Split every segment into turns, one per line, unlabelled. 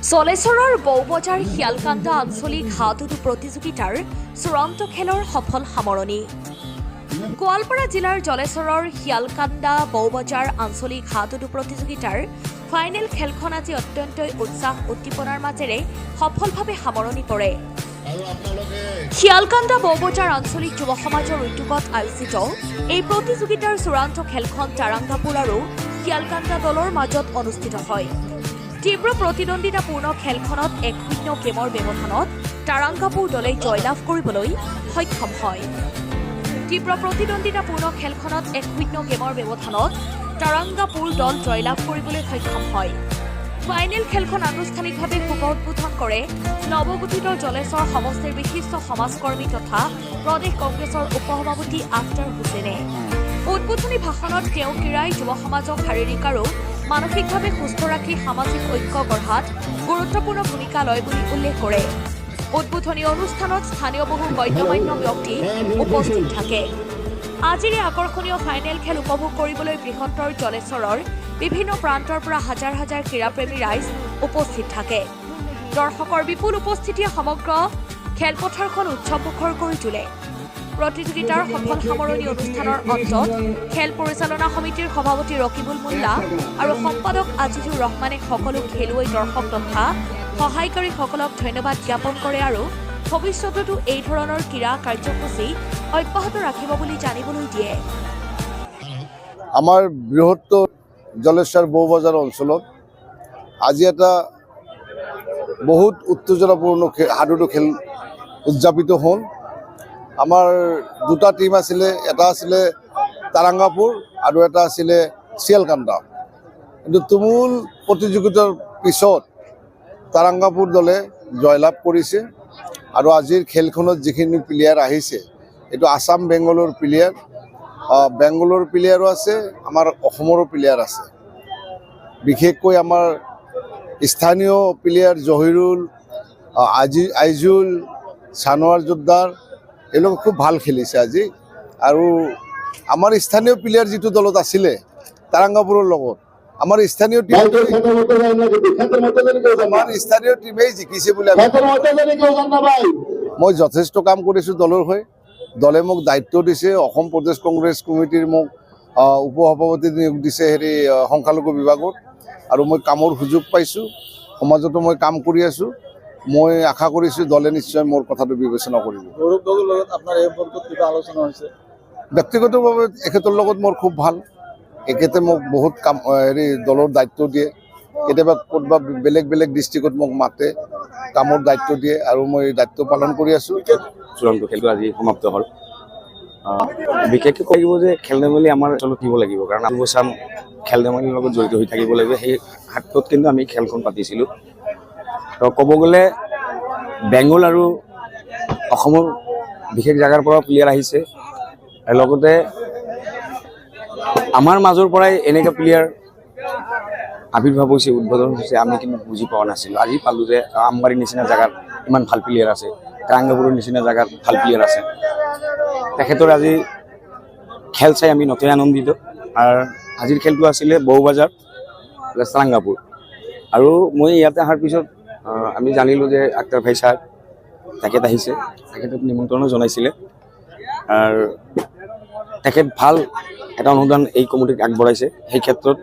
জলেশ্বৰৰ বৌবজাৰ শিয়ালকান্দা আঞ্চলিক হাডুডু প্ৰতিযোগিতাৰ চূড়ান্ত খেলৰ সফল সামৰণি। গোৱালপাৰা জিলাৰ জলেশ্বৰৰ শিয়ালকান্দা বৌবজাৰ আঞ্চলিক হাডুডু প্ৰতিযোগিতাৰ ফাইনেল খেলখন আজি অত্যন্তই উৎসাহ উদ্দীপনাৰ মাজেৰে সফলভাৱে সামৰণি পৰে। শিয়ালকান্দা বৌবজাৰ আঞ্চলিক যুৱ সমাজৰ উদ্যোগত আয়োজিত এই প্ৰতিযোগিতাৰ চূড়ান্ত খেলখন তাৰাংগাপুৰ আৰু শিয়ালকান্দা দলৰ মাজত অনুষ্ঠিত হয়। তীব্ৰ প্ৰতিদ্বন্দ্বিতাপূৰ্ণ খেলখনত 1-0 গেমৰ ব্যৱধানত তাৰাংগাপুৰ দলে জয়লাভ কৰিবলৈ সক্ষম হয়। তীব্ৰ প্ৰতিদ্বন্দ্বিতাপূৰ্ণ খেলখনত 1-0 গেমৰ ব্যৱধানত তাৰাংগাপুৰ দল জয়লাভ কৰিবলৈ সক্ষম হয়। ফাইনেল খেলখন আনুষ্ঠানিকভাৱে শুভ উদ্বোধন কৰে নৱগঠিত জলেশ্বৰ সমষ্টিৰ বিশিষ্ট সমাজকৰ্মী তথা প্ৰদেশ কংগ্ৰেছৰ উপসভাপতি আখতাৰ হুছেইনে। উদ্বোধনী ভাষণত তেওঁ ক্ৰীড়াই যুৱ সমাজক শাৰীৰিক আৰু মানসিকভাৱে সুস্থ ৰাখি সামাজিক ঐক্য গঢ়াত গুৰুত্বপূৰ্ণ ভূমিকা লয় বুলি উল্লেখ কৰে। উদ্বোধনী অনুষ্ঠানত স্থানীয় বহু গণ্যমান্য ব্যক্তি উপস্থিত থাকে। আজিৰ এই আকৰ্ষণীয় ফাইনেল খেল উপভোগ কৰিবলৈ বৃহত্তৰ জলেশ্বৰৰ বিভিন্ন প্ৰান্তৰ পৰা হাজাৰ হাজাৰ ক্ৰীড়াপ্ৰেমী ৰাইজ উপস্থিত থাকে। দৰ্শকৰ বিপুল উপস্থিতিয়ে সমগ্ৰ খেলপথাৰখন উৎসৱমুখৰ কৰি তোলে। প্ৰতিযোগিতাৰ সফল সামৰণি অনুষ্ঠানৰ অন্তত খেল পৰিচালনা সমিতিৰ সভাপতি ৰকিবুল মোল্লা আৰু সম্পাদক আজিজুৰ ৰহমানে সকলো খেলুৱৈ দৰ্শক তথা সহায়কাৰীসকলক ধন্যবাদ জ্ঞাপন কৰে আৰু ভৱিষ্যততো এই ধৰণৰ ক্ৰীড়া কাৰ্যসূচী অব্যাহত ৰাখিব বুলি জানিবলৈ দিয়ে।
আমাৰ বৃহত্তৰ জলেশ্বৰ বৌবজাৰ অঞ্চলত আজি এটা বহুত উত্তেজনাপূৰ্ণ হাডুডু খেল উদযাপিত হ'ল। আমাৰ দুটা টিম আছিলে, এটা আছিলে তাৰাংগাপুৰ আৰু এটা আছিলে শিয়ালকান্দা। কিন্তু তুমুল প্ৰতিযোগিতাৰ পিছত তাৰাংগাপুৰ দলে জয়লাভ কৰিছে আৰু আজিৰ খেলখনত যিখিনি প্লেয়াৰ আহিছে এইটো আসাম বেংগলৰ প্লেয়াৰ, বেংগলৰ প্লেয়াৰো আছে, আমাৰ অসমৰো প্লেয়াৰ আছে। বিশেষকৈ আমাৰ স্থানীয় প্লেয়াৰ জহিৰুল, আইজুল, চানোৱাৰ যোদ্ধাৰ এওঁলোকে খুব ভাল খেলিছে আজি। আৰু আমাৰ স্থানীয় প্লেয়াৰ যিটো দলত আছিলে তাৰাংগাপুৰৰ লগত আমাৰ স্থানীয় টিমেই জিকিছে বুলি মই যথেষ্ট কাম কৰিছোঁ দলৰ হৈ। দলে মোক দায়িত্ব দিছে। অসম প্ৰদেশ কংগ্ৰেছ কমিটিৰ মোক উপসভাপতি নিয়োগ দিছে সংখ্যালঘু বিভাগত, আৰু মই কামৰ সুযোগ পাইছোঁ। সমাজতো মই কাম কৰি আছোঁ। মই আশা কৰিছোঁ দলে নিশ্চয় মোৰ কথাটো বিবেচনা কৰিব। ব্যক্তিগতভাৱে এখেতৰ লগত মোৰ খুব ভাল। এখেতে মোক বহুত কাম দলৰ দায়িত্ব দিয়ে। কেতিয়াবা ক'ৰবাত বেলেগ বেলেগ ডিষ্ট্ৰিক্টত মোক মাতে, কামৰ দায়িত্ব দিয়ে আৰু মই দায়িত্ব পালন কৰি আছোঁ।
চূড়ান্ত খেলটো আজি সমাপ্ত হ'ল। বিশেষকৈ কৈ দিব যে খেল ধেমালি আমাৰ অঞ্চলত দিব লাগিব, কাৰণ আবুচাম খেল ধেমালিৰ লগত জড়িত হৈ থাকিব লাগিব। সেই হাতত কিন্তু আমি খেলখন পাতিছিলোঁ। তো ক'ব গ'লে বেংগল আৰু অসমৰ বিশেষ জেগাৰ পৰা প্লেয়াৰ আহিছে, আৰু লগতে আমাৰ মাজৰ পৰাই এনেকুৱা প্লেয়াৰ আৱিৰ্ভাৱ হৈছে, উদ্বোধন হৈছে, আমি কিন্তু বুজি পোৱা নাছিলোঁ। আজি পালোঁ যে আমবাৰীৰ নিচিনা জেগাত ইমান ভাল প্লেয়াৰ আছে, তাৰাংগাপুৰৰ নিচিনা জেগাত ভাল প্লেয়াৰ আছে। তেখেতৰ আজি খেল চাই আমি নথৈ আনন্দিত। আৰু আজিৰ খেলটো আছিলে বৌবজাৰ তাৰাংগাপুৰ। আৰু মই ইয়াতে অহাৰ পিছত আমি জানিলোঁ যে আখতাৰ ভাই ছাৰ তেখেত আহিছে, তেখেতক নিমন্ত্ৰণো জনাইছিলে। আৰু তেখেত ভাল এটা অনুদান এই কমিটিক আগবঢ়াইছে। সেই ক্ষেত্ৰত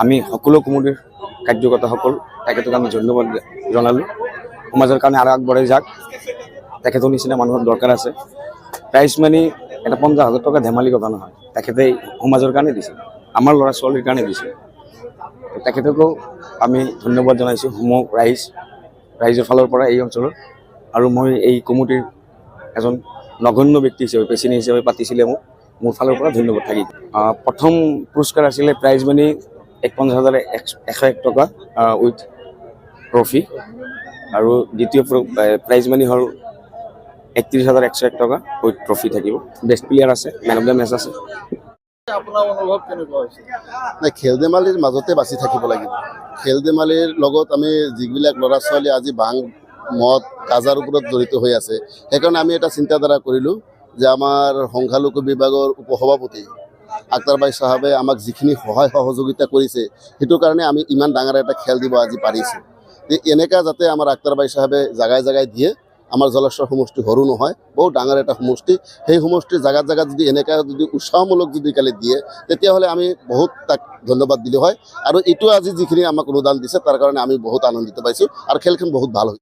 আমি সকলো কমিটিৰ কাৰ্যকৰ্তাসকল তেখেতক আমি ধন্যবাদ জনালোঁ। সমাজৰ কাৰণে আৰু আগবঢ়াই যাওক, তেখেতৰ নিচিনা মানুহৰ দৰকাৰ আছে। প্ৰাইজ মানি এটা 50,000 টকা ধেমালি কথা নহয়, তেখেতে সমাজৰ কাৰণে দিছে, আমাৰ ল'ৰা ছোৱালীৰ কাৰণে দিছে। তেখেতকো আমি ধন্যবাদ জনাইছোঁ সমূহ ৰাইজৰ ফালৰ পৰা এই অঞ্চলত। আৰু মই এই কমিটিৰ এজন নগণ্য ব্যক্তি হিচাপে, প্ৰেচিডেণ্ট হিচাপে পাতিছিলে মোৰ ফালৰ পৰা ধন্যবাদ থাকিল। প্ৰথম পুৰস্কাৰ আছিলে প্ৰাইজ মানি 51,101 টকা উইথ ট্ৰফি, আৰু দ্বিতীয় প্ৰাইজ মানি হ'ল 31,101 টকা উইথ ট্ৰফি থাকিব। বেষ্ট প্লেয়াৰ আছে, মেন অফ দ্য মেচ আছে।
খেল ধেমালিৰ মাজতে বাচি থাকিব লাগিব। খেল ধেমালিৰ লগত আমি যিবিলাক ল'ৰা ছোৱালী আজি ভাং মদ গাজাৰ ওপৰত জড়িত হৈ আছে, সেইকাৰণে আমি এটা চিন্তাধাৰা কৰিলোঁ যে আমাৰ সংখ্যালঘু বিভাগৰ উপসভাপতি আখতাৰ ভাই চাহাবে আমাক যিখিনি সহায় সহযোগিতা কৰিছে, সেইটো কাৰণে আমি ইমান ডাঙৰ এটা খেল দিব আজি পাৰিছোঁ। যে এনেকা যাতে আমাৰ আক্তাৰ বাই সাহেবে জাগাই জাগাই দিয়ে আমাৰ জলেশ্বৰ সমষ্টি সৰু নহয়, বহুত ডাঙৰ এটা সমষ্টি। সেই সমষ্টিৰ জাগাত জাগাত যদি এনেকা যদি উৎসাহমূলক যদি কালি দিয়ে তেতিয়াহ'লে আমি বহুত তাক ধন্যবাদ দিলোঁ হয়। আৰু এইটো আজি যিখিনি আমাক অনুদান দিছে তাৰ কাৰণে আমি বহুত আনন্দিত পাইছোঁ আৰু খেলখন বহুত ভাল হৈছে।